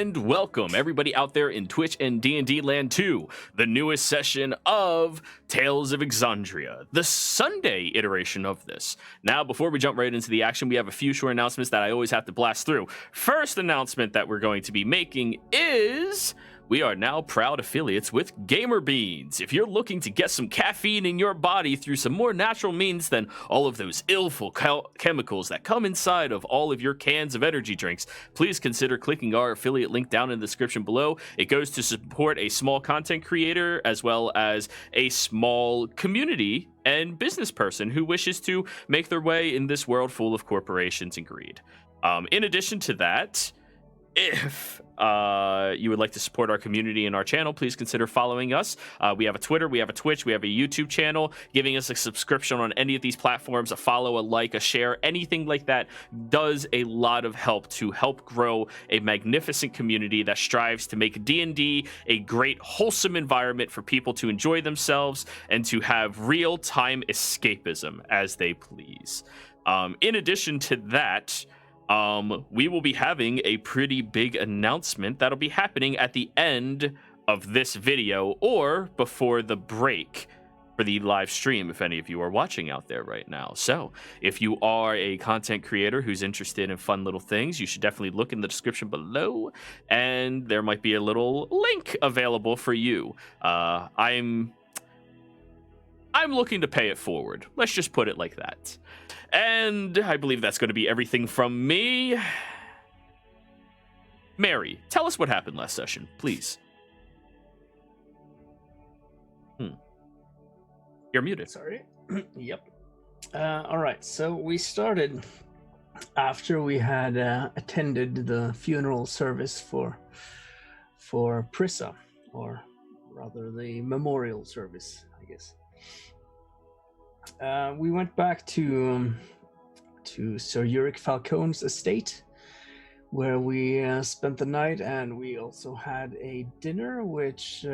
and welcome everybody out there in Twitch and D&D land to the newest session of Tales of Exandria, the Sunday iteration of this. Now, before we jump right into the action, we have a few short announcements that I always have to blast through. First announcement that we're going to be making is we are now proud affiliates with Gamer Beans. If you're looking to get some caffeine in your body through some more natural means than all of those illful chemicals that come inside of all of your cans of energy drinks, please consider clicking our affiliate link down in the description below. It goes to support a small content creator as well as a small community and business person who wishes to make their way in this world full of corporations and greed. In addition to that, if you would like to support our community and our channel, please consider following us. We have a Twitter, we have a Twitch, we have a YouTube channel. Giving us a subscription on any of these platforms, a follow, a like, a share, anything like that does a lot of help to help grow a magnificent community that strives to make D&D a great, wholesome environment for people to enjoy themselves and to have real-time escapism as they please. In addition to that, we will be having a pretty big announcement that'll be happening at the end of this video or before the break for the live stream, if any of you are watching out there right now. So if you are a content creator who's interested in fun little things, you should definitely look in the description below, and there might be a little link available for you. I'm looking to pay it forward. Let's just put it like that. And I believe that's going to be everything from me. Mary, tell us what happened last session, please. You're muted. Sorry. Yep. All right. So we started after we had attended the funeral service for Prissa, or rather the memorial service, I guess. We went back to Sir Uric Falcone's estate, where we spent the night, and we also had a dinner, which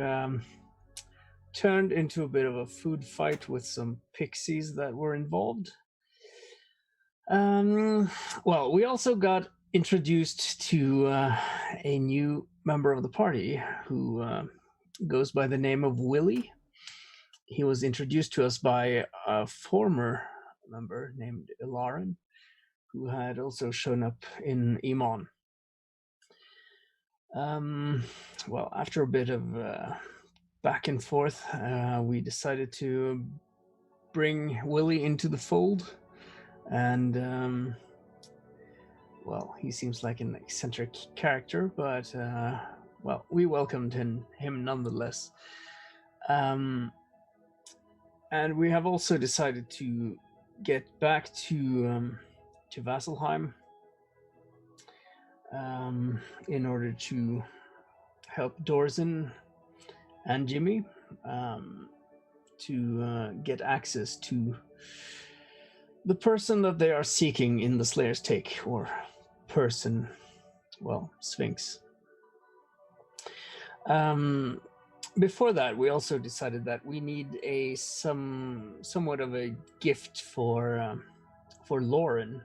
turned into a bit of a food fight with some pixies that were involved. Well, we also got introduced to a new member of the party who goes by the name of Willie. He was introduced to us by a former member named Ilaran, who had also shown up in Iman. Well, after a bit of back and forth, we decided to bring Willie into the fold, and well, he seems like an eccentric character, but well, we welcomed him nonetheless. And we have also decided to get back to Vasselheim in order to help Dorzen and Jimmy to get access to the person that they are seeking in the Slayer's Take, or person, well, Sphinx. Before that, we also decided that we need a somewhat of a gift for Lauren,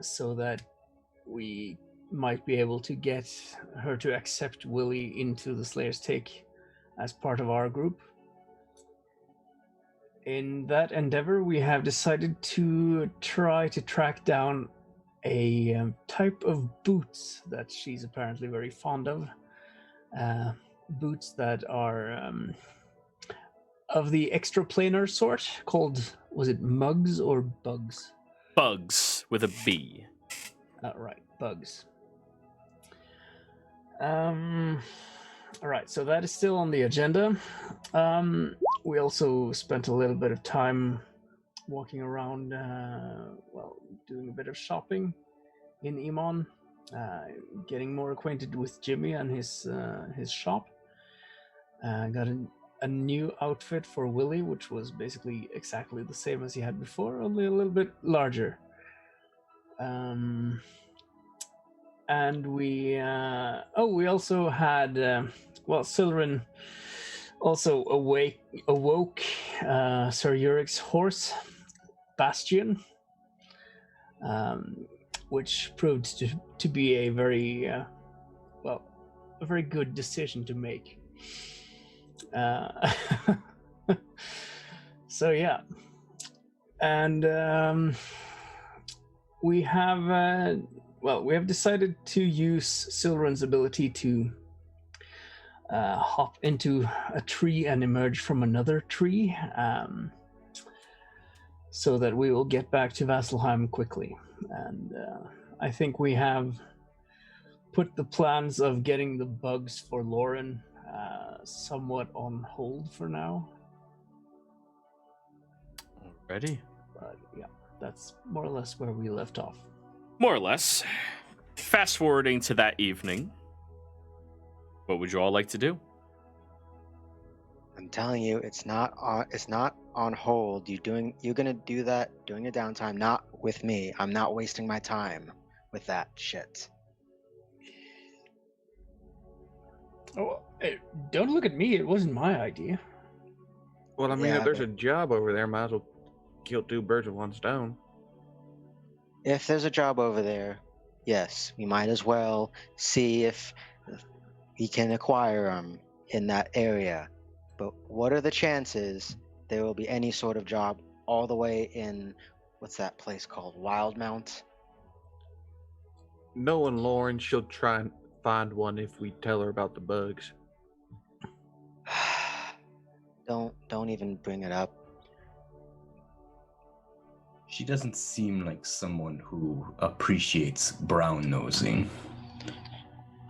so that we might be able to get her to accept Willie into the Slayer's Take as part of our group. In that endeavor, we have decided to try to track down a type of boots that she's apparently very fond of. Boots that are of the extraplanar sort, called, was it mugs or bugs? Bugs with a B. Right, bugs. All right, so that is still on the agenda. We also spent a little bit of time walking around, well, doing a bit of shopping in Iman, getting more acquainted with Jimmy and his shop. Got a new outfit for Willie, which was basically exactly the same as he had before, only a little bit larger. And we also had, well, Silrin also awoke Sir Uric's horse, Bastion, which proved to be a very a very good decision to make. Uh, so yeah, and we have we have decided to use Silran's ability to hop into a tree and emerge from another tree, so that we will get back to Vasselheim quickly. And I think we have put the plans of getting the bugs for Lauren somewhat on hold for now. Ready? But yeah, that's more or less where we left off. More or less. Fast forwarding to that evening. What would you all like to do? I'm telling you, it's not on hold. You're gonna do that during your downtime, not with me. I'm not wasting my time with that shit. Oh, hey, don't look at me. It wasn't my idea. Well, I mean, Yeah, if there's but- a job over there, might as well kill two birds with one stone. If there's a job over there, yes, we might as well see if we can acquire them in that area. But what are the chances there will be any sort of job all the way in, what's that place called? Wildmount? Knowing Lauren, she'll try and find one if we tell her about the bugs. Don't even bring it up. She doesn't seem like someone who appreciates brown nosing.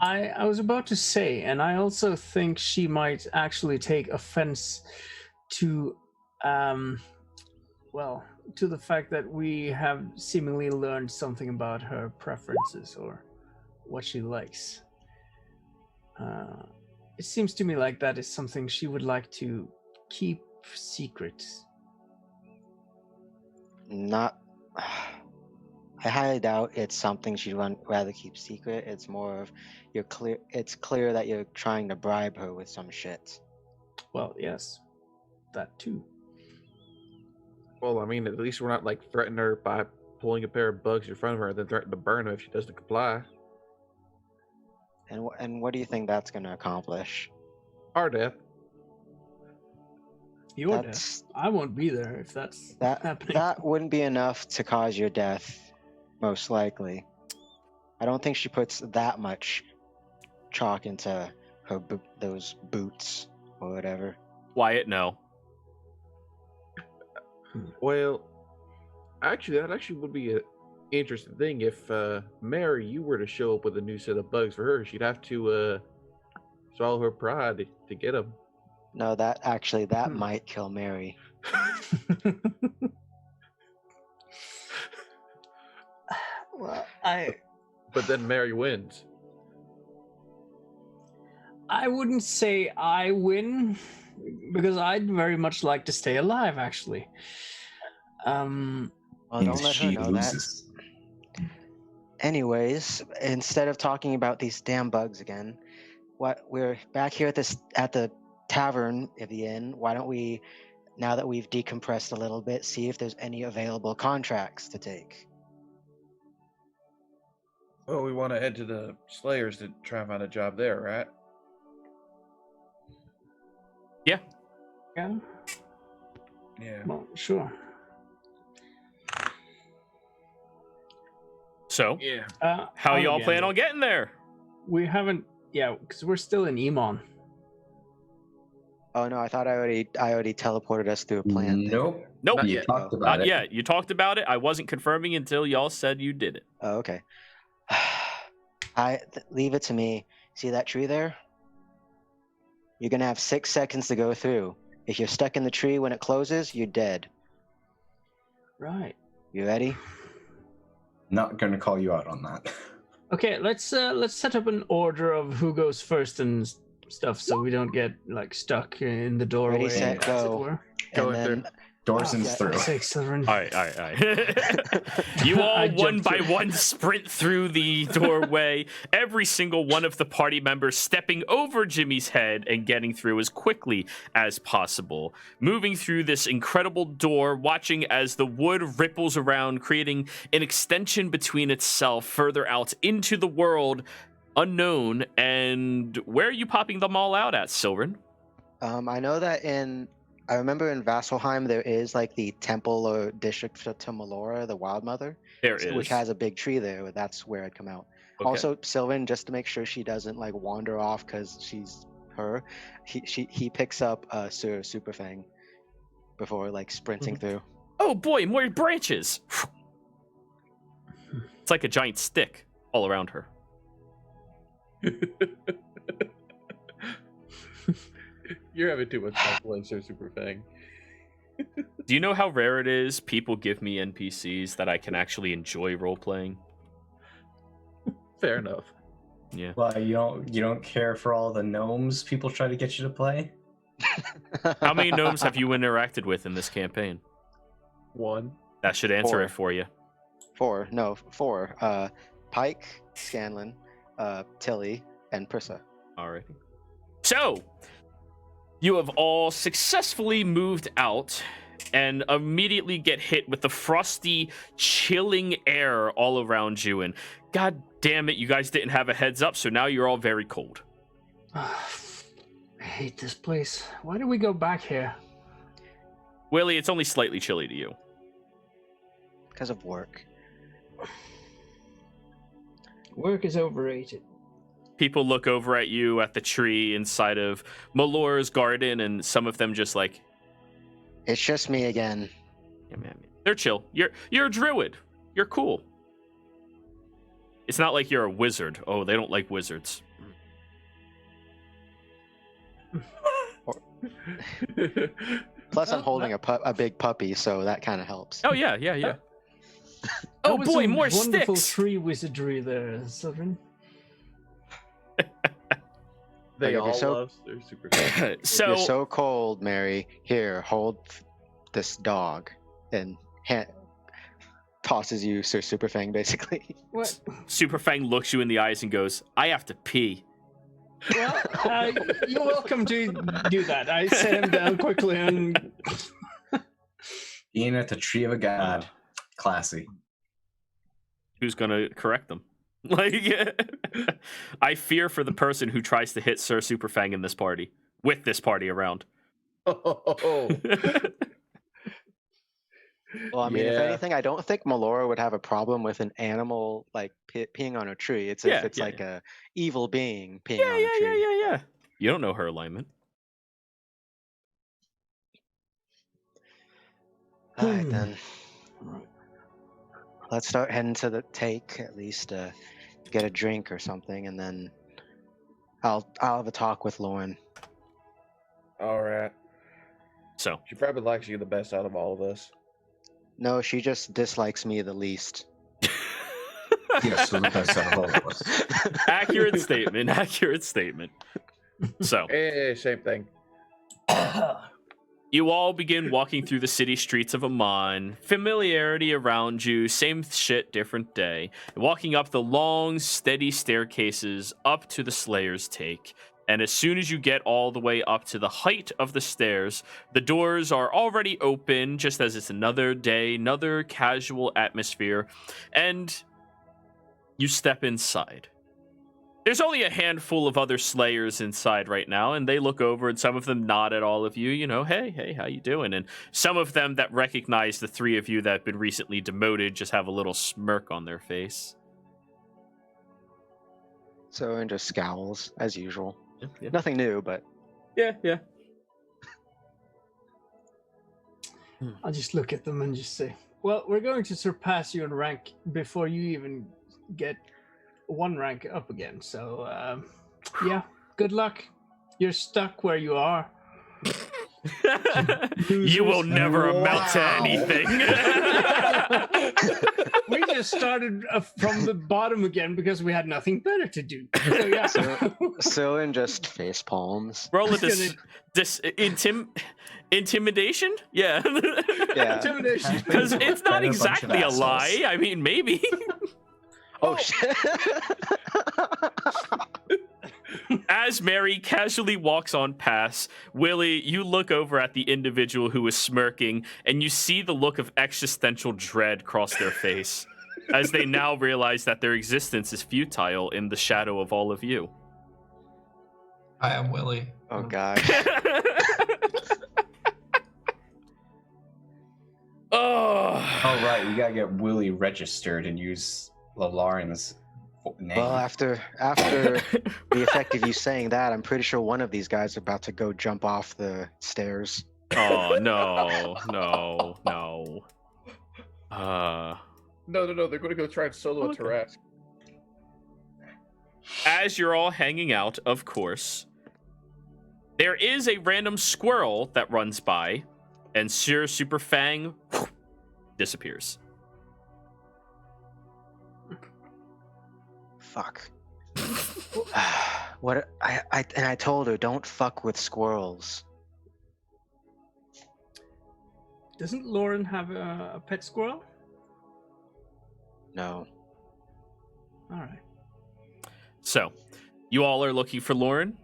I was about to say, and I also think she might actually take offense to, to the fact that we have seemingly learned something about her preferences or what she likes. It seems to me like that is something she would like to keep secret. Not. I highly doubt it's something she'd rather keep secret. It's more of it's clear that you're trying to bribe her with some shit. Well, yes, that too. Well, I mean, at least we're not like threatening her by pulling a pair of bugs in front of her and then threatening to burn her if she doesn't comply. And what do you think that's going to accomplish? Our death. Your death. That's- I won't be there if that's happening. That wouldn't be enough to cause your death, most likely. I don't think she puts that much chalk into her those boots or whatever. Wyatt, no. Well, actually, that actually would be an interesting thing. If Mary, you were to show up with a new set of bugs for her, she'd have to swallow her pride to get them. No, that might kill Mary. Well, But then Mary wins. I wouldn't say I win because I'd very much like to stay alive, actually. Well, don't let her know that. Anyways, instead of talking about these damn bugs again, we're back here at the tavern of the inn. Why don't we, now that we've decompressed a little bit, see if there's any available contracts to take? Well, we want to head to the Slayers to try and find a job there, right? Yeah. Yeah. Well, sure. So, Yeah. how y'all again, plan on getting there? We haven't, because we're still in Emon. Oh no, I thought I already teleported us through a plan. Nope. Nope. Not You yet. talked about Not it. yet. You talked about it. I wasn't confirming until y'all said you did it. Oh, okay. Leave it to me. See that tree there? You're gonna have 6 seconds to go through. If you're stuck in the tree when it closes, you're dead. Right. You ready? Not gonna call you out on that. Okay, let's set up an order of who goes first and stuff, so we don't get like stuck in the doorway. Ready, set, as it go. were. Go And in then Dorson's yeah, through. Sakes, Silverin. All right. You all I one jumped by through. one sprint through the doorway, every single one of the party members stepping over Jimmy's head and getting through as quickly as possible. Moving through this incredible door, watching as the wood ripples around, creating an extension between itself further out into the world unknown. And where are you popping them all out at, Silrin? I know that I remember in Vasselheim there is like the temple or district to Melora, the Wild Mother, There is. which has a big tree there. But that's where I'd come out. Okay. Also, Sylvan, just to make sure she doesn't like wander off because she's her, he picks up Sir Superfang before like sprinting through. Oh boy, more branches. It's like a giant stick all around her. You're having too much fun playing Sir Superfang. Do you know how rare it is people give me NPCs that I can actually enjoy role-playing? Fair enough. Yeah. Well, you don't care for all the gnomes people try to get you to play? How many gnomes have you interacted with in this campaign? 1. That should answer 4. it for you. 4. No, 4. Pike, Scanlan, Tilly, and Prissa. Alrighty. So, you have all successfully moved out and immediately get hit with the frosty, chilling air all around you. And god damn it, you guys didn't have a heads up, so now you're all very cold. I hate this place. Why did we go back here? Willie, it's only slightly chilly to you. Because of work. Work is overrated. People look over at you at the tree inside of Melora's garden, and some of them just like, It's just me again. yeah, man, they're chill. You're a druid. You're cool. It's not like you're a wizard. Oh, they don't like wizards. Plus, I'm Oh, holding a big puppy, so that kind of helps. Oh yeah. That Oh was boy, some more wonderful sticks. tree wizardry there, Sylvan. They You're all so- love Sir Superfang. So, You're so cold, Mary. Here, hold this dog, and tosses you Sir Superfang, basically. What? Superfang looks you in the eyes and goes, "I have to pee." Well, you're welcome to do that. I set him down quickly and Being at the tree of a god. Classy. Who's gonna correct them? Like, I fear for the person who tries to hit Sir Superfang in this party, with this party around. Oh, Well, I mean, if Yeah. anything, I don't think Melora would have a problem with an animal like peeing on a tree. It's Yeah, if it's yeah, like a evil being peeing Yeah. on a tree. You don't know her alignment. All right, then. Let's start heading to the take, at least get a drink or something, and then I'll have a talk with Lauren. all right. So, She probably likes you the best out of all of us. No, she just dislikes me the least. Yes, we're the best out of all of us. accurate statement. Accurate statement. So, Hey, same thing. you all begin walking through the city streets of Amon. Familiarity around you, same shit, different day. Walking up the long, steady staircases up to the Slayer's Take. And as soon as you get all the way up to the height of the stairs, the doors are already open, just as it's another day, another casual atmosphere. And you step inside. There's only a handful of other Slayers inside right now, and they look over, and some of them nod at all of you, you know, hey, how you doing? And some of them that recognize the three of you that have been recently demoted just have a little smirk on their face. So, and just scowls, as usual. Yeah. Nothing new, but Yeah. I'll just look at them and just say, well, we're going to surpass you in rank before you even get one rank up again. So, yeah, good luck. You're stuck where you are. You will never amount to anything. We just started from the bottom again because we had nothing better to do. So, yeah. Sylvan just face palms. Roll a Just intimidation? Yeah. Yeah. Intimidation. Because it's not They're a bunch of exactly a assholes. lie. I mean, maybe. Oh shit! As Mary casually walks on past, Willie, you look over at the individual who is smirking, and you see the look of existential dread cross their face. as they now realize that their existence is futile in the shadow of all of you. I am Willie. Oh God. Oh, Oh right, we gotta get Willie registered and use Lauren's name. Well, after the effect of you saying that, I'm pretty sure one of these guys are about to go jump off the stairs. oh no. No, they're going to go try and solo a Okay. Tarrasque. As you're all hanging out, of course, there is a random squirrel that runs by, and Sir Super Fang disappears. Fuck. What? I told her don't fuck with squirrels. Doesn't Lauren have a pet squirrel? No. All right. So, you all are looking for Lauren?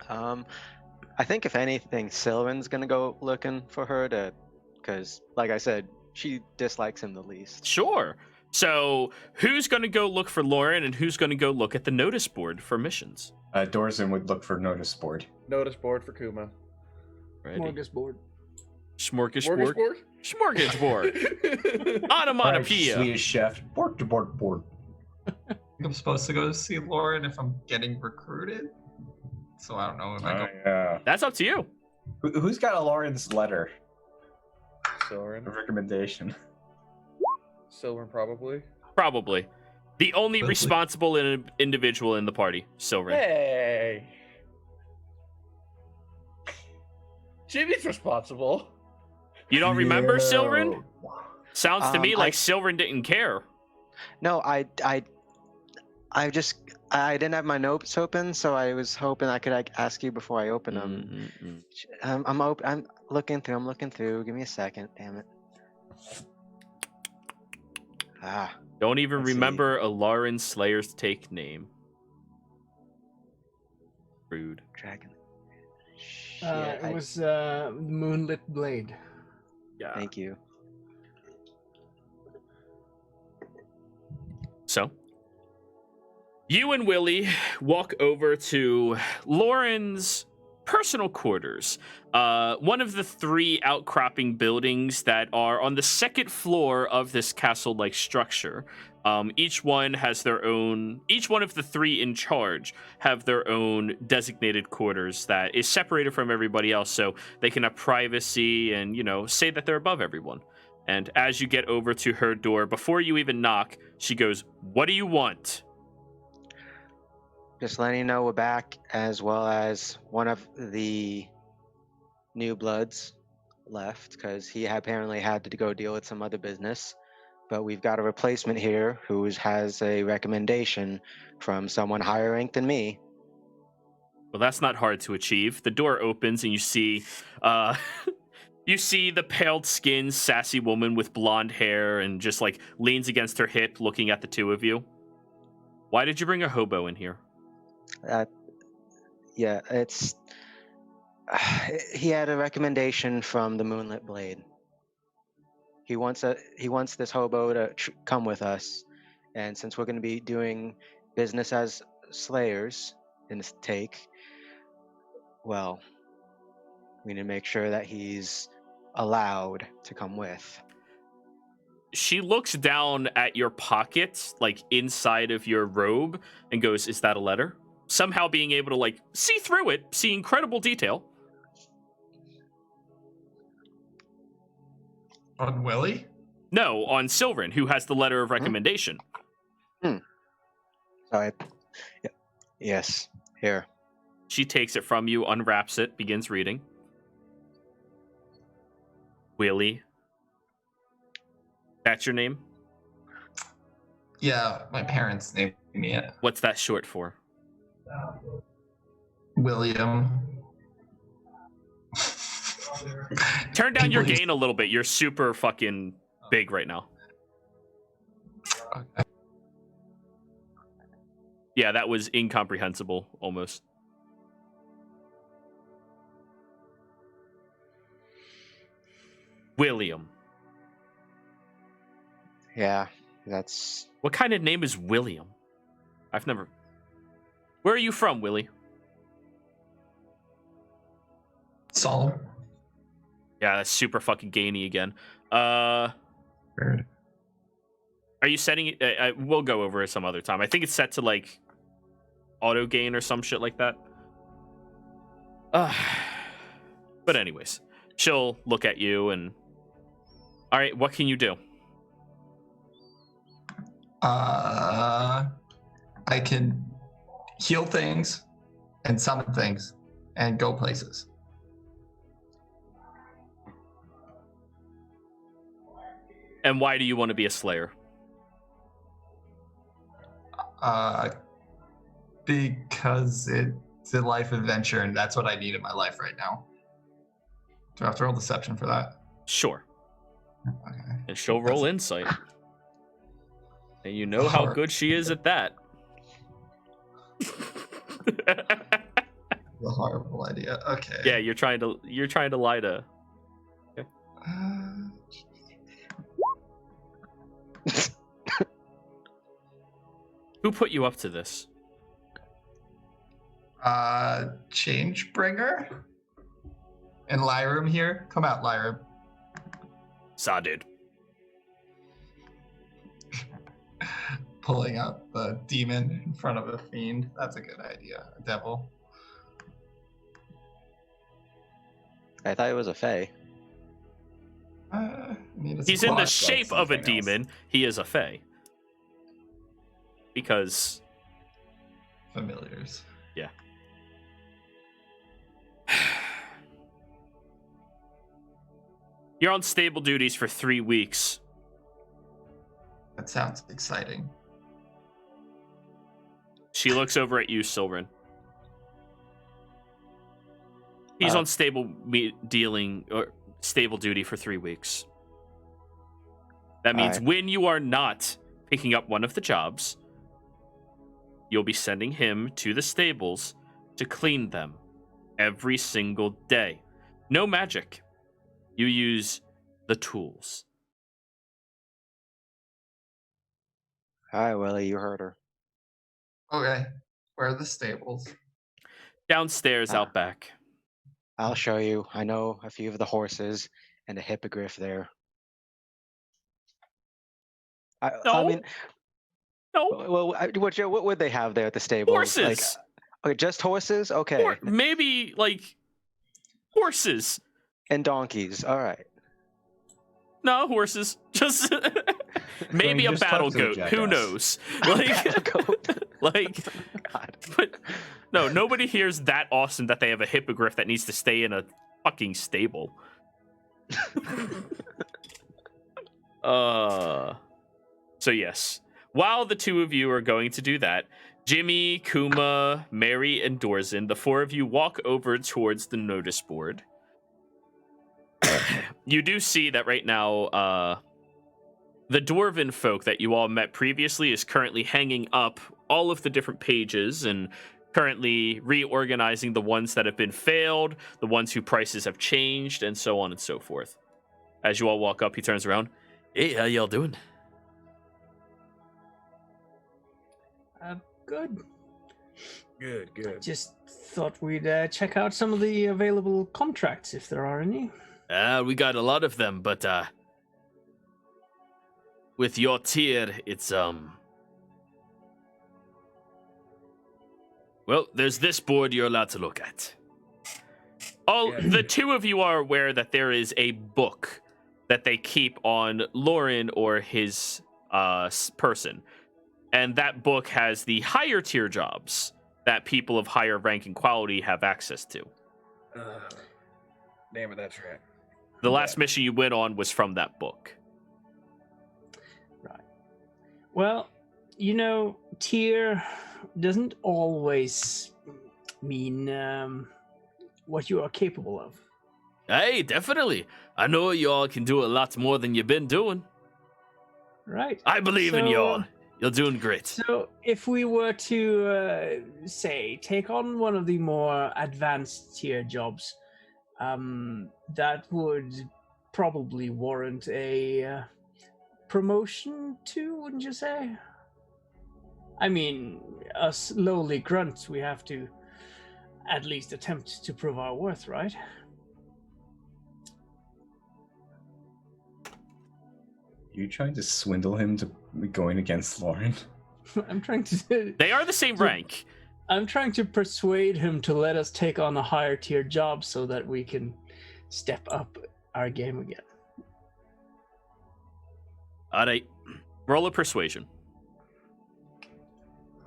I think if anything, Sylvan's gonna go looking for her because, like I said, she dislikes him the least. Sure. So, who's going to go look for Lauren and who's going to go look at the notice board for missions? Dorzen would look for notice board. Notice board for Kuma. Ready? Smorgasbord. Smorgasbord? Smorgasbord. Onomatopoeia. Swedish chef. Board to board board. I'm supposed to go see Lauren if I'm getting recruited. So I don't know if I go. Yeah. That's up to you. Who's got a Lauren's letter Soren. of recommendation? Silver, probably. Probably. The only Leslie. responsible individual in the party, Silver. Hey! Jimmy's responsible. You don't remember Silverin? Sounds to me I- like Silverin didn't care. No, I didn't have my notes open, so I was hoping I could ask you before I open them. Mm-mm-mm. I'm looking through. Give me a second. Damn it. Ah. Don't even Let's see. remember a Lauren Slayer's take name. Rude. Dragon. Shit, It was Moonlit Blade. Yeah. Thank you. So, you and Willie walk over to Lauren's personal quarters, one of the 3 outcropping buildings that are on the 2nd floor of this castle-like structure. Each one of the 3 in charge have their own designated quarters that is separated from everybody else, so they can have privacy and, say that they're above everyone. And as you get over to her door, before you even knock, she goes, "What do you want?" Just letting you know we're back, as well as one of the new bloods left because he apparently had to go deal with some other business. But we've got a replacement here who has a recommendation from someone higher ranked than me. Well, that's not hard to achieve. The door opens and you see the paled-skinned, sassy woman with blonde hair and just leans against her hip looking at the 2 of you. Why did you bring a hobo in here? Yeah, it's he had a recommendation from the Moonlit Blade. He wants this hobo to come with us, and since we're going to be doing business as slayers in this take, well, we need to make sure that he's allowed to come with. She looks down at your pocket, inside of your robe, and goes, "Is that a letter?" Somehow being able to see through it, see incredible detail. On Willie? No, on Silverin, who has the letter of recommendation. Yes, here. She takes it from you, unwraps it, begins reading. Willie. That's your name? Yeah, my parents named me it. What's that short for? William. Turn down your People gain a little bit. You're super fucking big right now. Okay. Yeah, that was incomprehensible, almost. William. Yeah, that's What kind of name is William? I've never. Where are you from, Willie? Solemn. Yeah, that's super fucking gainy again. Weird. Are you setting it? We'll go over it some other time. I think it's set to like auto gain or some shit like that. But anyways, she'll look at you and. All right, what can you do? I can heal things and summon things and go places. And why do you want to be a slayer? Because it's a life adventure and that's what I need in my life right now. Do I have to roll deception for that? Sure. Okay. And she'll roll insight. And you know how good she is at that. A horrible idea. Okay. Yeah, you're trying to lie to. Okay. Who put you up to this? Change bringer. And Lyrum here. Come out, Lyrum. Sa did. Pulling out the demon in front of a fiend. That's a good idea. A devil. I thought it was a fae. He's in the Like shape of a something else. demon. He is a fae. Because Familiars. you're on stable duties for 3 weeks. That sounds exciting. She looks over at you, Silverin. He's on stable duty for 3 weeks. That means Alright. when you are not picking up one of the jobs, you'll be sending him to the stables to clean them every single day. No magic. You use the tools. All right, Willie, you heard her. Okay. Where are the stables? Downstairs, out back. I'll show you. I know a few of the horses and a hippogriff there. I No. mean, No, what would they have there at the stables? Like, horses. okay, just horses? Okay. Or maybe like horses. And donkeys. All right. No, horses. Just maybe you a just battle talk to a goat. Who jackass? knows? Battle goat. Like, God. but no, nobody here's that awesome that they have a hippogriff that needs to stay in a fucking stable. So yes, while the two of you are going to do that, Jimmy, Kuma, Mary, and Dorzen, the four of you walk over towards the notice board. You do see that right now, the dwarven folk that you all met previously is currently hanging up all of the different pages and currently reorganizing the ones that have been failed, the ones whose prices have changed, and so on and so forth. As you all walk up, he turns around. Hey, how y'all doing? Good. Good. Just thought we'd check out some of the available contracts if there are any. We got a lot of them, but with your tier, it's well, there's this board you're allowed to look at. The two of you are aware that there is a book that they keep on Lauren or his person. And that book has the higher tier jobs that people of higher rank and quality have access to. Damn it, that's right. The last mission you went on was from that book. Right. Well, you know, tier doesn't always mean what you are capable of. Hey, definitely. I know y'all can do a lot more than you've been doing. Right. I believe in So- y'all. You're doing great. So, if we were to, say, take on one of the more advanced tier jobs, that would probably warrant a promotion too, wouldn't you say? I mean, us lowly grunts, we have to at least attempt to prove our worth, right? You trying to swindle him to going against Lauren? I'm trying to. They are the same rank. I'm trying to persuade him to let us take on a higher tier job so that we can step up our game again. All right. Roll a persuasion.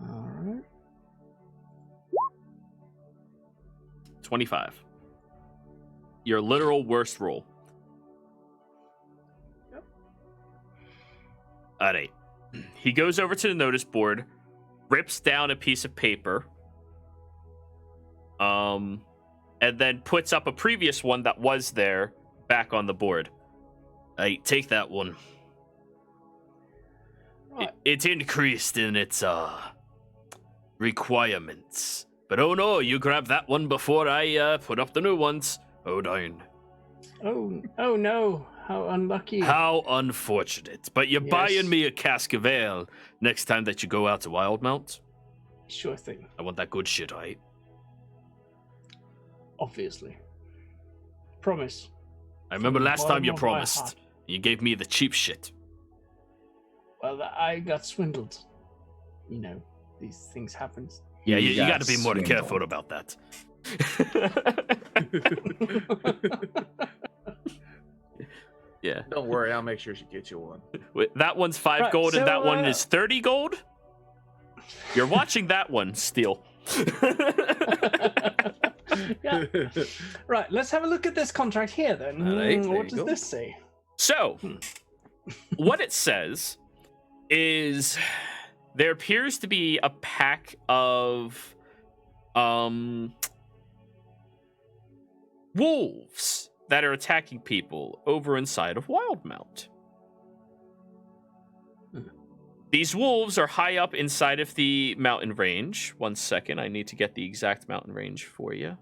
All right. 25. Your literal worst roll. Yep. All right. He goes over to the notice board, rips down a piece of paper, and then puts up a previous one that was there back on the board. Hey, take that one. Right. It's increased in its requirements. But oh no, you grab that one before I put up the new ones. Oh darn. Oh no, how unlucky. How unfortunate. But you're Yes. buying me a cask of ale next time that you go out to Wildmount? Sure thing, I want that good shit, right? obviously. Promise. I remember From the last time you bottom of my promised. heart. You gave me the cheap shit. Well, I got swindled. You know, these things happen. Yeah, you got got to be more swindled. careful about that. Yeah. Don't worry, I'll make sure she gets you one. Wait, that one's 5 Right, gold and so, that one is 30 gold? You're watching that one steal. Yeah. Right, let's have a look at this contract here then. All right, there What you does go. this say? So, what it says is there appears to be a pack of wolves that are attacking people over inside of Wildmount. These wolves are high up inside of the mountain range. 1 second, I need to get the exact mountain range for you.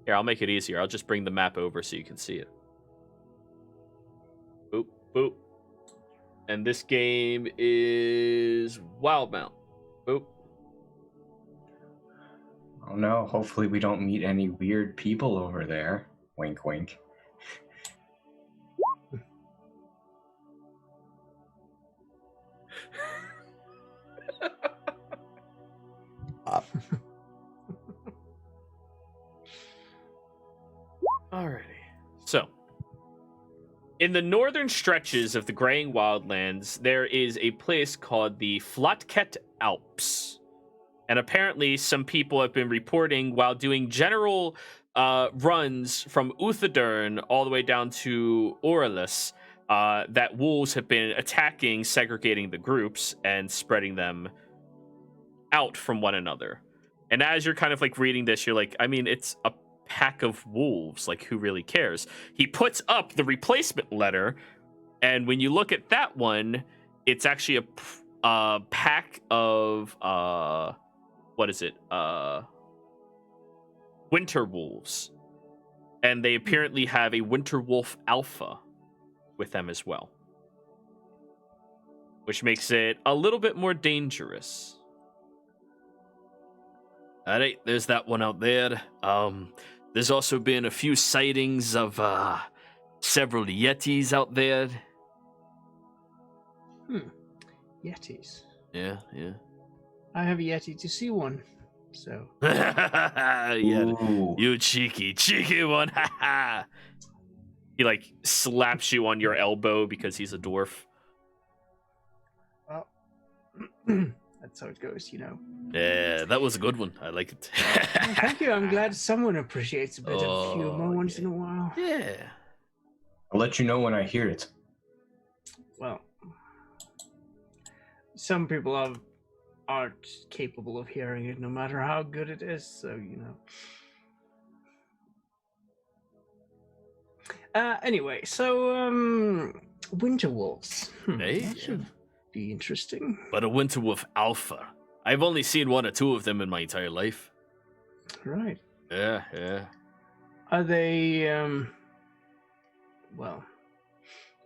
Here, I'll make it easier. I'll just bring the map over so you can see it. Boop, boop. And this game is Wildmount. Boop. Oh no, hopefully we don't meet any weird people over there. Wink, wink. Alrighty. So, in the northern stretches of the Graying Wildlands, there is a place called the Flotket Alps. And apparently, some people have been reporting while doing general runs from Uthadern all the way down to Orelus that wolves have been attacking, segregating the groups, and spreading them out from one another. And as you're kind of like reading this, you're like, I mean, it's a pack of wolves. Like, who really cares? He puts up the replacement letter, and when you look at that one, it's actually a pack of what is it? Winter wolves, and they apparently have a winter wolf alpha with them as well, which makes it a little bit more dangerous. All right, there's that one out there. There's also been a few sightings of several yetis out there. Yetis. Yeah. I have yeti to see one, so. Yeah, Ooh. you cheeky one. He like slaps you on your elbow because he's a dwarf. Well, that's how it goes, you know. Yeah, that was a good one. I like it. Well, thank you. I'm glad someone appreciates a bit of humor Oh, once yeah. in a while. Yeah. I'll let you know when I hear it. Well, some people aren't capable of hearing it, no matter how good it is. So you know. Anyway, so winter wolves. Hey, That should be interesting. But a winter wolf alpha. I've only seen 1 or 2 of them in my entire life. Right. Yeah. Are they? Well,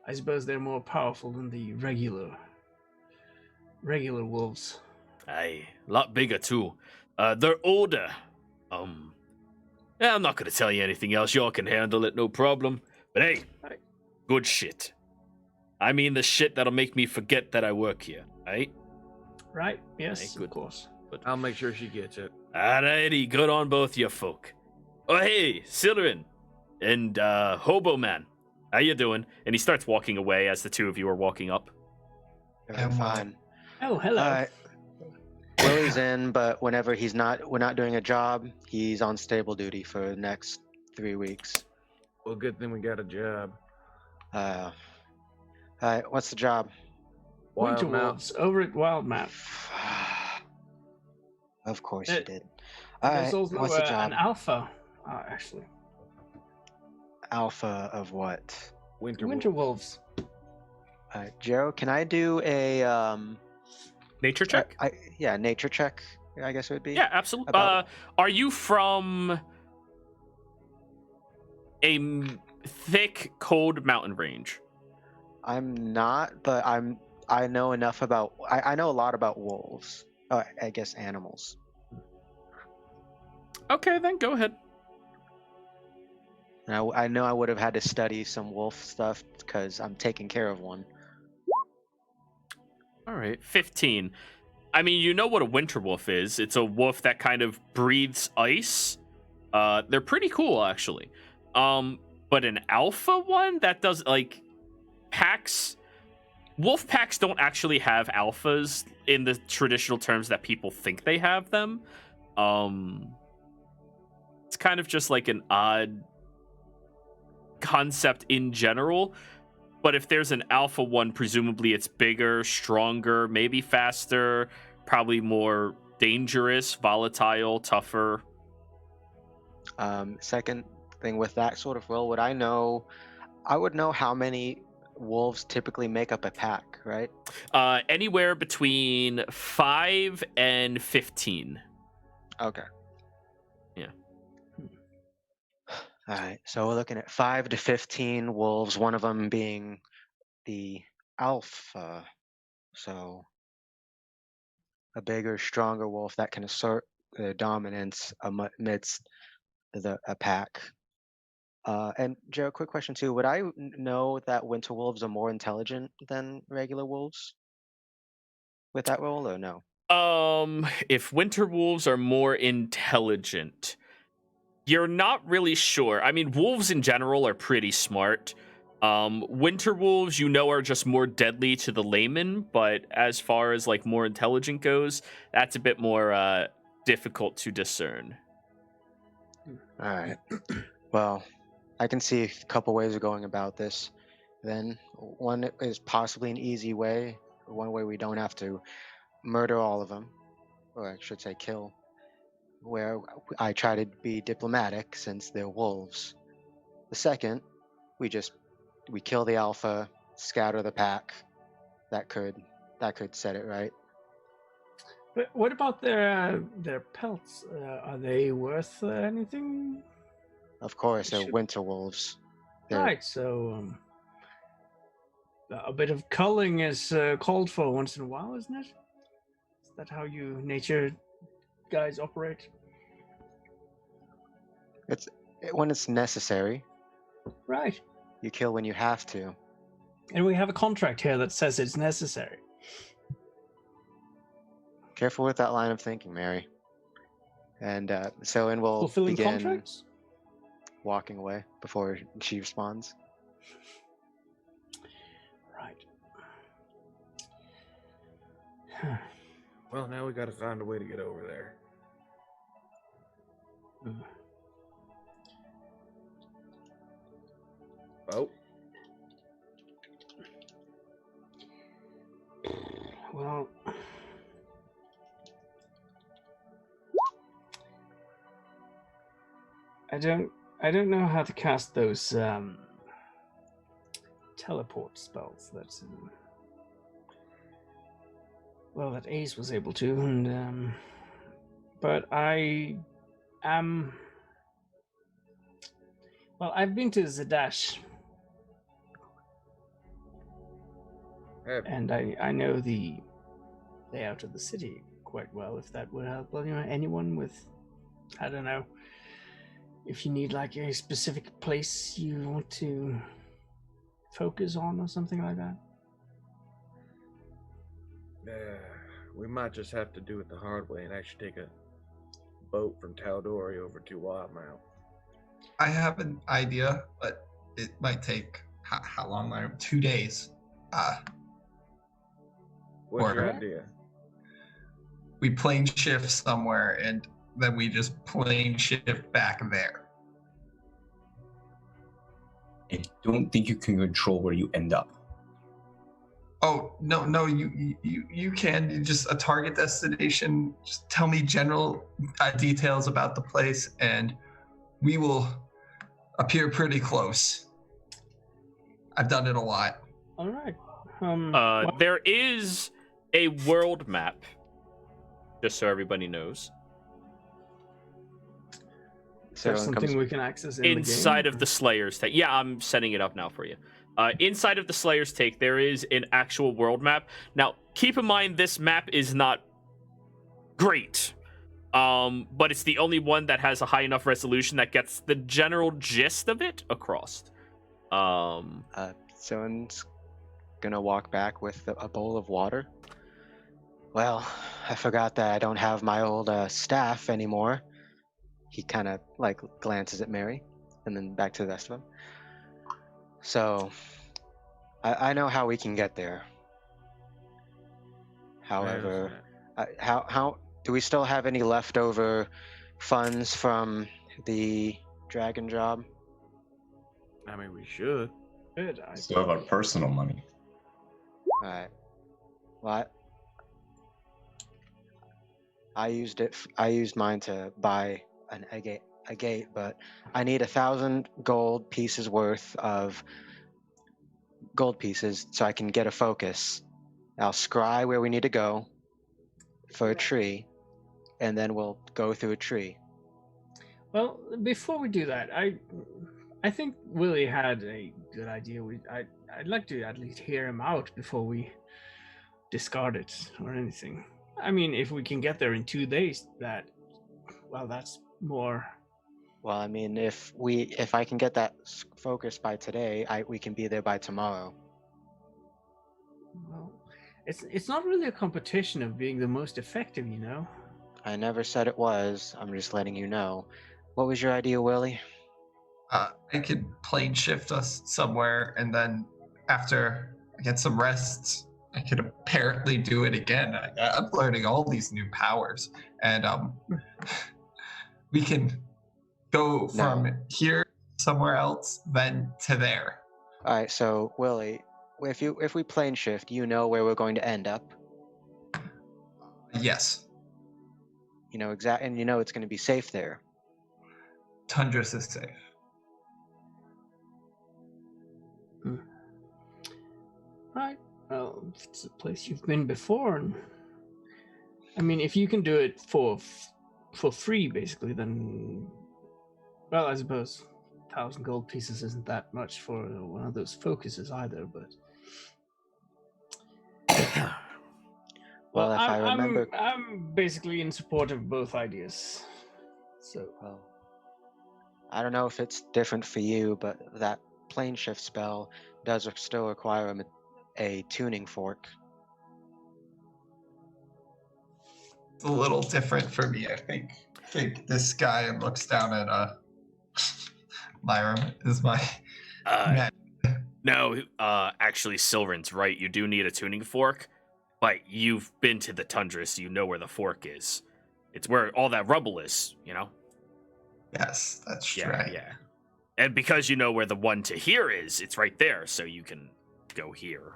I suppose they're more powerful than the regular wolves. Aye, a lot bigger too. They're older. Yeah, I'm not gonna tell you anything else. Y'all can handle it, no problem. But hey, Aye. good shit. I mean the shit that'll make me forget that I work here, right? Right? Yes, Aye, good. of course. I'll make sure she gets it. Alrighty, good on both you folk. Oh hey, Silverin and Hobo Man. How you doing? And he starts walking away as the two of you are walking up. Very And, fine. Oh, hello. Willie's in, but whenever we're not doing a job, he's on stable duty for the next 3 weeks. Well, good thing we got a job. All right, what's the job? Winter Wild Mount. wolves over at Wildmount. Of course Uh, you did. All There's right, also what's the job? an alpha, actually. Alpha of what? Winter wolves. All right, Joe, can I do a Nature check? nature check? I guess it would be. Yeah, absolutely. About- Are you from a thick, cold mountain range? I'm not, but I know enough about. I know a lot about wolves. I guess animals. Okay, then go ahead. And I know I would have had to study some wolf stuff because I'm taking care of one. All right, 15. I mean, you know what a winter wolf is. It's a wolf that kind of breathes ice. They're pretty cool, actually. But an alpha one that does, like, packs... Wolf packs don't actually have alphas in the traditional terms that people think they have them. It's kind of just like an odd concept in general. But if there's an alpha one, presumably it's bigger, stronger, maybe faster, probably more dangerous, volatile, tougher. Second thing with that sort of role, I would know how many wolves typically make up a pack, right? Anywhere between 5 and 15. Okay. Yeah. All right. So we're looking at 5 to 15 wolves, one of them being the alpha. So a bigger, stronger wolf that can assert their dominance amidst a pack. And Joe, quick question too. Would I know that winter wolves are more intelligent than regular wolves with that role, or no? If winter wolves are more intelligent, you're not really sure. I mean, wolves in general are pretty smart. Winter wolves, you know, are just more deadly to the layman, but as far as like more intelligent goes, that's a bit more difficult to discern. All right. Well, I can see a couple ways of going about this. Then one is possibly an easy way, one way we don't have to murder all of them, or I should say kill, where I try to be diplomatic since they're wolves. The second, we kill the alpha, scatter the pack. That could set it right. But what about their pelts? Are they worth anything? Of course, they're Should- winter wolves. They're, Right. So a bit of culling is called for once in a while, isn't it? Is that how you nature guys operate? when it's necessary. Right. You kill when you have to. And we have a contract here that says it's necessary. Careful with that line of thinking, Mary. And so, and we'll Fulfilling begin contracts? walking away before she responds. Right. Well, now we gotta find a way to get over there. Oh, Well, I don't know how to cast those teleport spells that that Ace was able to, and but I am Well, I've been to Zadash, and I know the layout of the city quite well. If that would help, well, anyone with, I don't know, if you need like a specific place you want to focus on or something like that. We might just have to do it the hard way and actually take a boat from Taldori over to Wildmount. I have an idea, but it might take how long? 2 days. What's Or- your idea? We plane shift somewhere, and then we just plane shift back there. I don't think you can control where you end up. Oh no! You can. You just a target destination. Just tell me general details about the place, and we will appear pretty close. I've done it a lot. All right. There is a world map, just so everybody knows, So there's it something comes- we can access inside the of the Slayer's Take. Yeah, I'm setting it up now for you. Inside of the Slayer's Take, there is an actual world map. Now, keep in mind, this map is not great, but it's the only one that has a high enough resolution that gets the general gist of it across. Someone's gonna walk back with a bowl of water. Well, I forgot that I don't have my old staff anymore. He kind of like glances at Mary, and then back to the rest of them. So, I know how we can get there. However, how do we still have any leftover funds from the dragon job? I mean, we should. Good. Still have our personal money. All right. Well, I used it. I used mine to buy a gate, but I need 1,000 gold pieces worth of gold pieces so I can get a focus. I'll scry where we need to go for a tree, and then we'll go through a tree. Well, before we do that, I think Willie had a good idea. I'd like to at least hear him out before we discard it or anything. I mean, if we can get there in 2 days, that's more. Well, I mean, if I can get that focus by today, we can be there by tomorrow. Well, it's not really a competition of being the most effective, you know. I never said it was. I'm just letting you know. What was your idea, Willie? I could plane shift us somewhere, and then after I get some rest, I could apparently do it again. I'm learning all these new powers, and we can go from here somewhere else, then to there. All right, so Willie, if we plane shift, you know where we're going to end up. Yes, You know and you know it's going to be safe there. Tundris is safe. Right. Well, if it's a place you've been before, and I mean, if you can do it for free, basically, then, well, I suppose 1,000 gold pieces isn't that much for one of those focuses either. But Well, if I remember, I'm basically in support of both ideas. So, well, I don't know if it's different for you, but that plane shift spell does still require a tuning fork. It's a little different for me, I think. This guy looks down at Myram is my man. No, actually, Silrin's right. You do need a tuning fork, but you've been to the tundra, so you know where the fork is. It's where all that rubble is, you know? Yes, that's Yeah, right. yeah. And because you know where the one to here is, it's right there, so you can go here.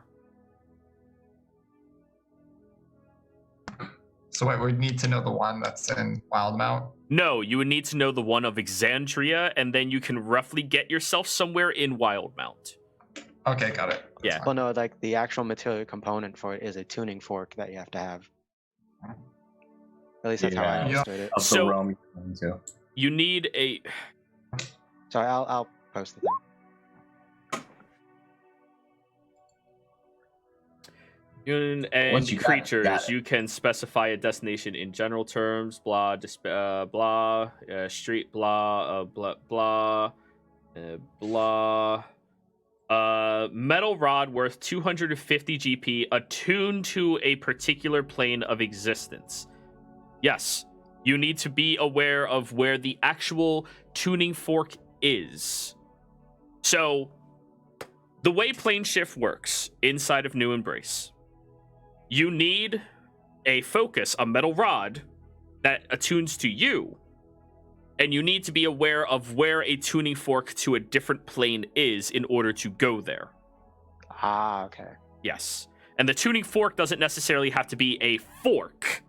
So wait, we need to know the one that's in Wildmount? No, you would need to know the one of Exandria, and then you can roughly get yourself somewhere in Wildmount. Okay, got it. That's Yeah. fine. Well, no, like the actual material component for it is a tuning fork that you have to have. At least that's how I Yeah. understood it. That's So- the realm you're going to. You need a... Sorry, I'll post the thing. And Once you got it, creatures, got it. you can specify a destination in general terms. Blah, street, blah, blah. Metal rod worth 250 GP attuned to a particular plane of existence. Yes, you need to be aware of where the actual tuning fork is. So, the way plane shift works inside of New Embrace, you need a focus, a metal rod that attunes to you, and you need to be aware of where a tuning fork to a different plane is in order to go there. Ah, okay. Yes. And the tuning fork doesn't necessarily have to be a fork.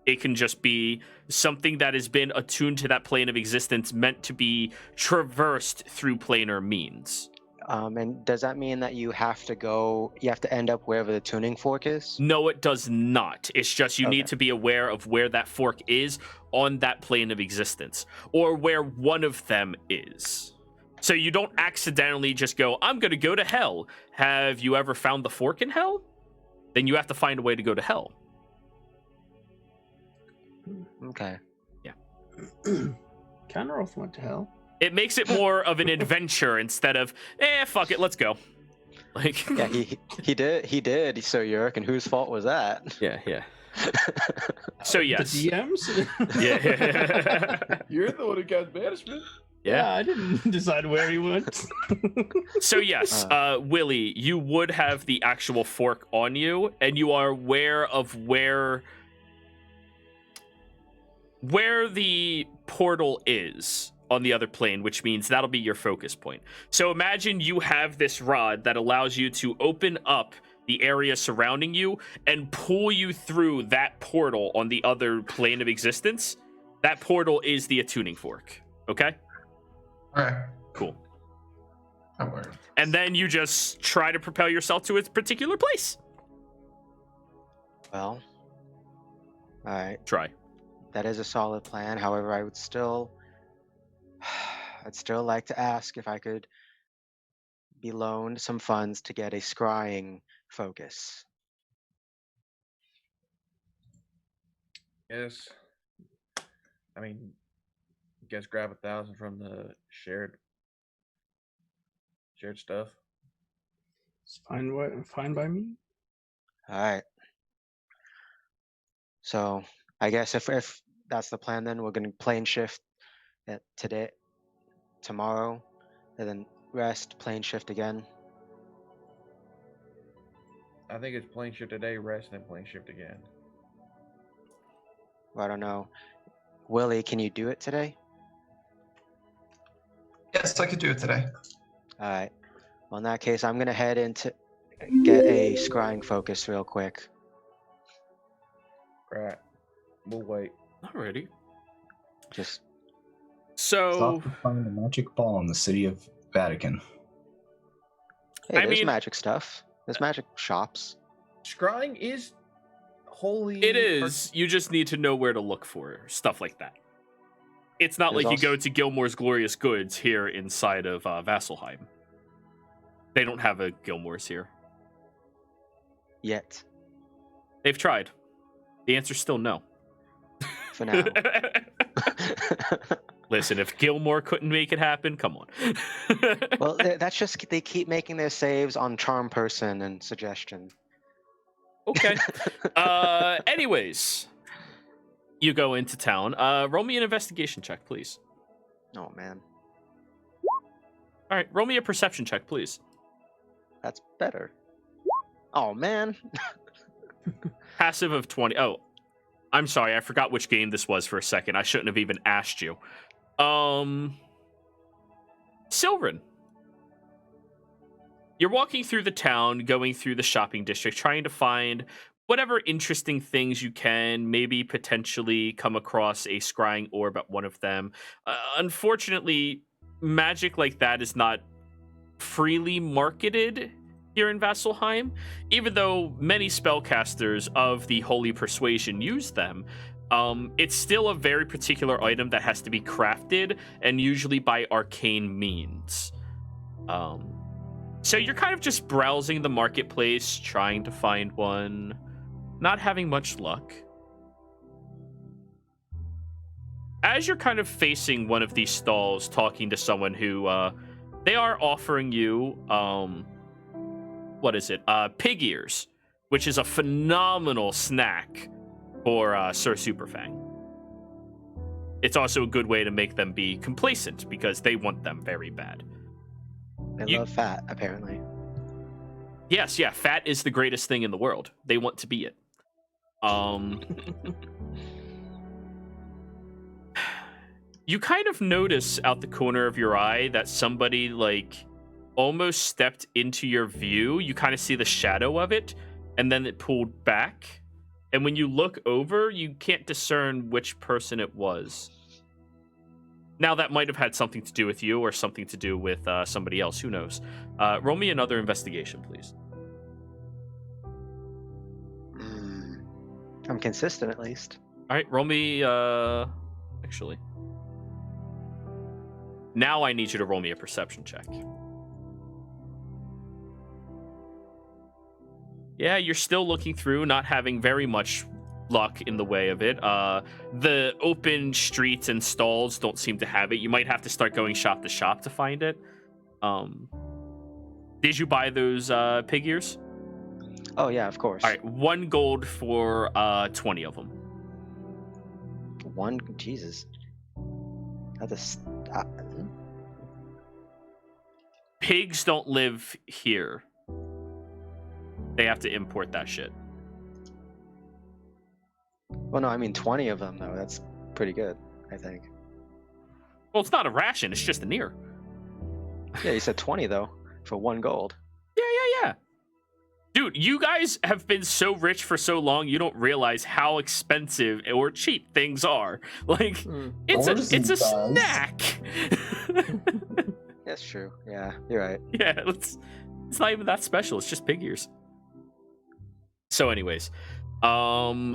It can just be something that has been attuned to that plane of existence, meant to be traversed through planar means. And does that mean that you have to end up wherever the tuning fork is? No, it does not. It's just you need Okay. to be aware of where that fork is on that plane of existence, or where one of them is. So you don't accidentally just go, I'm going to go to hell. Have you ever found the fork in hell? Then you have to find a way to go to hell. Okay. Canoroth went to hell. It makes it more of an adventure instead of, fuck it, let's go. Like, Yeah, he did. So Yurik, and whose fault was that? yeah. So yes. The DMs? Yeah. You're the one who got banishment. Yeah. I didn't decide where he went. So yes, Willie, you would have the actual fork on you, and you are aware of where the portal is on the other plane, which means that'll be your focus point. So imagine you have this rod that allows you to open up the area surrounding you and pull you through that portal on the other plane of existence. That portal is the attuning fork. Okay? All right. Cool. That works. And then you just try to propel yourself to a particular place. Well, all right. Try. That is a solid plan. However, I'd still like to ask if I could be loaned some funds to get a scrying focus. Yes. I mean, you guys grab 1,000 from the shared stuff. It's fine by me. All right. So I guess if that's the plan, then we're gonna plane shift tomorrow, and then rest, plane shift again. I think it's plane shift today, rest, and then plane shift again. Well, I don't know. Willie, can you do it today? Yes, I could do it today. All right. Well, in that case, I'm gonna head in to get a scrying focus real quick. Right. We'll wait. Alrighty. Just So, Stop to find a magic ball in the city of Vatican. hey, I there's mean- magic stuff. There's magic shops. Scrying is holy. it is. You just need to know where to look for stuff like that. It's not There's like you also- go to Gilmore's Glorious Goods here inside of Vasselheim. They don't have a Gilmore's here. Yet, They've tried. The answer's still no. for now. Listen, if Gilmore couldn't make it happen, come on. Well, that's just they keep making their saves on charm person and suggestion. Okay. Anyways, you go into town. Roll me an investigation check, please. Oh man, All right, roll me a perception check, please. that's better. Oh man. Passive of 20. Oh, I'm sorry. I forgot which game this was for a second. I shouldn't have even asked you. Sylvan. You're walking through the town, going through the shopping district, trying to find whatever interesting things you can, maybe potentially come across a scrying orb at one of them. Unfortunately, magic like that is not freely marketed here in Vasselheim, even though many spellcasters of the Holy Persuasion use them. It's still a very particular item that has to be crafted, and usually by arcane means. So you're kind of just browsing the marketplace, trying to find one, not having much luck. As you're kind of facing one of these stalls, talking to someone who, they are offering you, what is it? Pig ears, which is a phenomenal snack for Sir Superfang. It's also a good way to make them be complacent because they want them very bad. They love fat, apparently. Yes, yeah, fat is the greatest thing in the world. They want to be it. You kind of notice out the corner of your eye that somebody, like, almost stepped into your view. You kind of see the shadow of it, and then it pulled back. And when you look over, you can't discern which person it was. Now, that might have had something to do with you or something to do with somebody else. Who knows? Roll me another investigation, please. I'm consistent, at least. All right, roll me... actually... Now I need you to roll me a perception check. Yeah, you're still looking through, not having very much luck in the way of it. The open streets and stalls don't seem to have it. You might have to start going shop to shop to find it. Did you buy those pig ears? Oh, yeah, of course. All right, 1 gold for 20 of them. Jesus. Pigs don't live here. They have to import that shit. Well, no, I mean 20 of them, though. That's pretty good, I think. Well, it's not a ration. It's just an ear. Yeah, you said 20, though, for 1 gold. Yeah. Dude, you guys have been so rich for so long, you don't realize how expensive or cheap things are. Like, it's a snack. That's true. Yeah, you're right. Yeah, it's not even that special. It's just pig ears. So anyways, now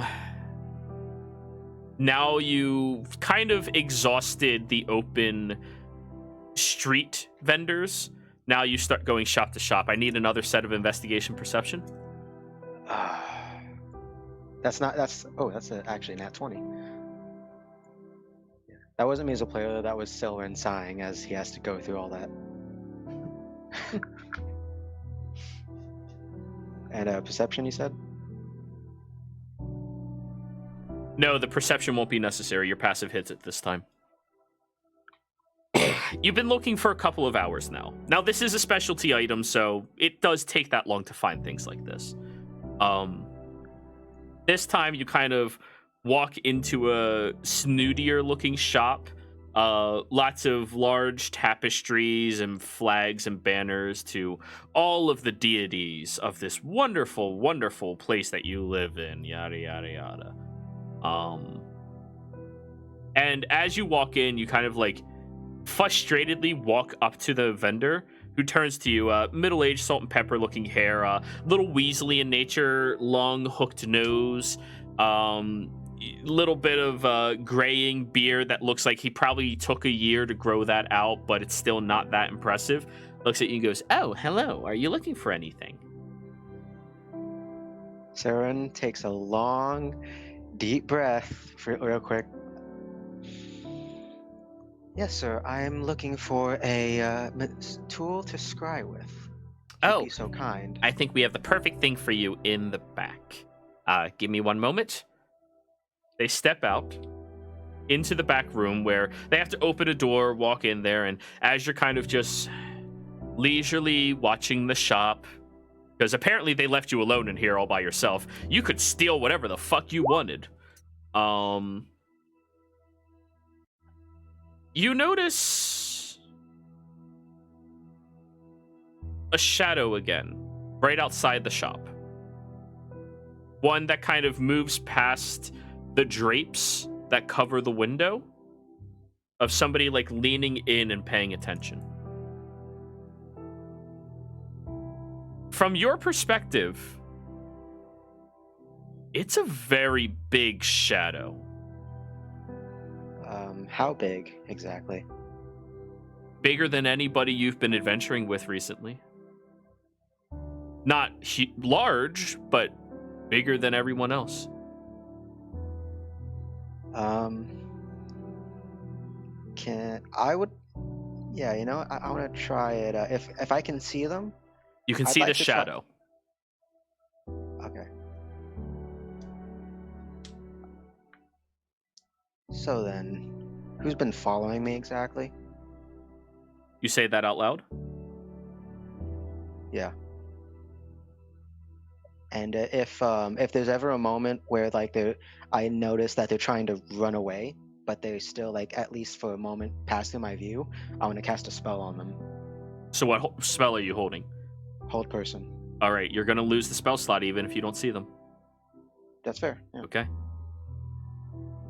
you've kind of exhausted the open street vendors. Now you start going shop to shop. I need another set of investigation perception. That's actually nat 20. Yeah. That wasn't me as a player, that was Silren sighing as he has to go through all that. And perception, you said? No, the perception won't be necessary. Your passive hits it this time. You've been looking for a couple of hours now. Now, this is a specialty item, so it does take that long to find things like this. This time, you kind of walk into a snootier-looking shop. Lots of large tapestries and flags and banners to all of the deities of this wonderful, wonderful place that you live in. Yada, yada, yada. And as you walk in, you kind of like frustratedly walk up to the vendor who turns to you, middle-aged, salt and pepper looking hair, little Weasley in nature, long hooked nose, little bit of graying beard that looks like he probably took a year to grow that out, but it's still not that impressive. Looks at you and goes, "Oh, hello. Are you looking for anything?" Saren takes a long, deep breath real quick. Yes, sir. I'm looking for a tool to scry with. Oh, be so kind. I think we have the perfect thing for you in the back. Give me one moment. They step out into the back room where they have to open a door, walk in there, and as you're kind of just leisurely watching the shop, because apparently they left you alone in here all by yourself, you could steal whatever the fuck you wanted. You notice a shadow again, right outside the shop. One that kind of moves past the drapes that cover the window of somebody like leaning in and paying attention. From your perspective, it's a very big shadow. How big exactly? bigger than anybody you've been adventuring with recently. Not large, but bigger than everyone else. Yeah, I want to try it. If I can see them. You can I'd see like the to try- shadow. Okay. So then, who's been following me exactly? You say that out loud? Yeah. And if there's ever a moment where I notice that they're trying to run away, but they're still like at least for a moment passing my view, I want to cast a spell on them. So what spell are you holding? Hold person. All right, you're going to lose the spell slot even if you don't see them. That's fair. Yeah. Okay.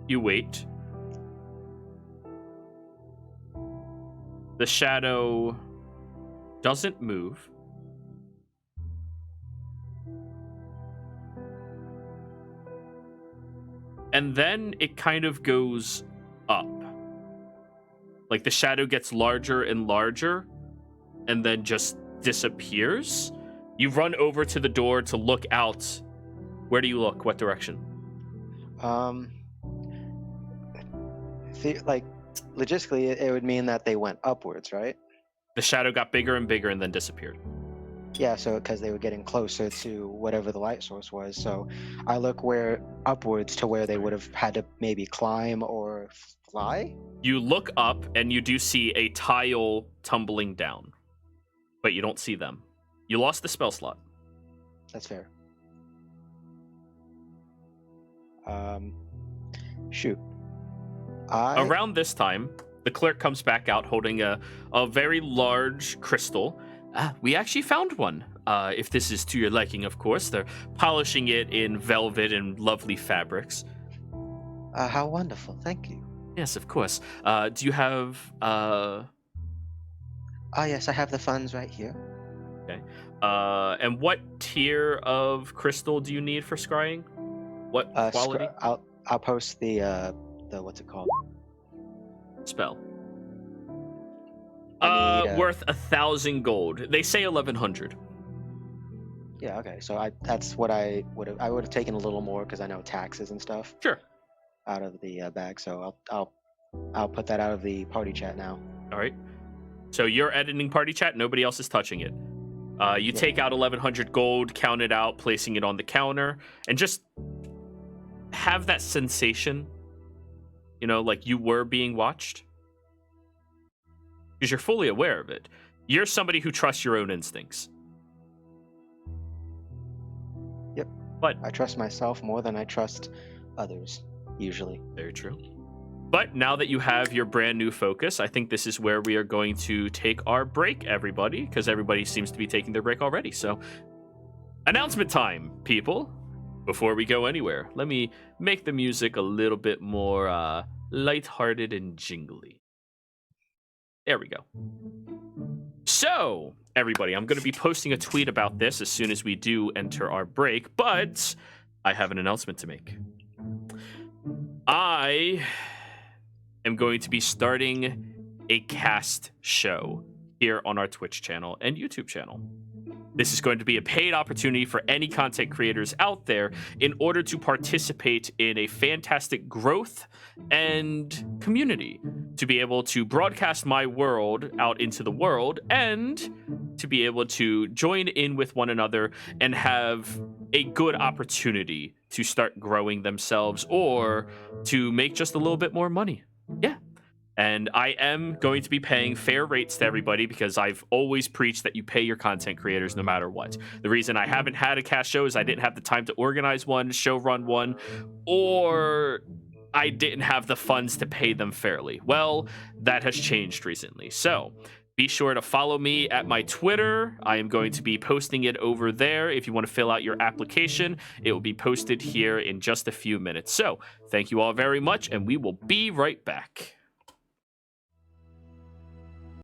You wait. The shadow doesn't move. And then it kind of goes up. Like the shadow gets larger and larger and then just disappears. You run over to the door to look out. Where do you look? What direction? Logistically, it would mean that they went upwards, right? The shadow got bigger and bigger and then disappeared. Yeah, so because they were getting closer to whatever the light source was, so I look upwards to where they would have had to maybe climb or fly. You look up and you do see a tile tumbling down, but you don't see them. You lost the spell slot. That's fair. Shoot. Around this time, the clerk comes back out holding a very large crystal. We actually found one. If this is to your liking, of course. They're polishing it in velvet and lovely fabrics. How wonderful. Thank you. Yes, of course. Do you have... yes, I have the funds right here. Okay. And what tier of crystal do you need for scrying? What quality? I'll post the what's it called? Spell. I need, worth 1,000 gold. They say 1,100. Yeah. Okay. So that's what I would have taken a little more because I know taxes and stuff. Sure. Out of the bag. So I'll put that out of the party chat now. All right. So you're editing party chat. Nobody else is touching it. You take out 1,100 gold, count it out, placing it on the counter, and just have that sensation, like you were being watched. Because you're fully aware of it. You're somebody who trusts your own instincts. Yep. But I trust myself more than I trust others, usually. Very true. But now that you have your brand new focus, I think this is where we are going to take our break, everybody, because everybody seems to be taking their break already. So, announcement time, people. Before we go anywhere, let me make the music a little bit more lighthearted and jingly. There we go. So, everybody, I'm going to be posting a tweet about this as soon as we do enter our break, but I have an announcement to make. I am going to be starting a cast show here on our Twitch channel and YouTube channel. This is going to be a paid opportunity for any content creators out there in order to participate in a fantastic growth and community, to be able to broadcast my world out into the world and to be able to join in with one another and have a good opportunity to start growing themselves or to make just a little bit more money. Yeah. And I am going to be paying fair rates to everybody because I've always preached that you pay your content creators no matter what. The reason I haven't had a cast show is I didn't have the time to organize one, show run one, or I didn't have the funds to pay them fairly. Well, that has changed recently. So be sure to follow me at my Twitter. I am going to be posting it over there. If you want to fill out your application, it will be posted here in just a few minutes. So thank you all very much, and we will be right back.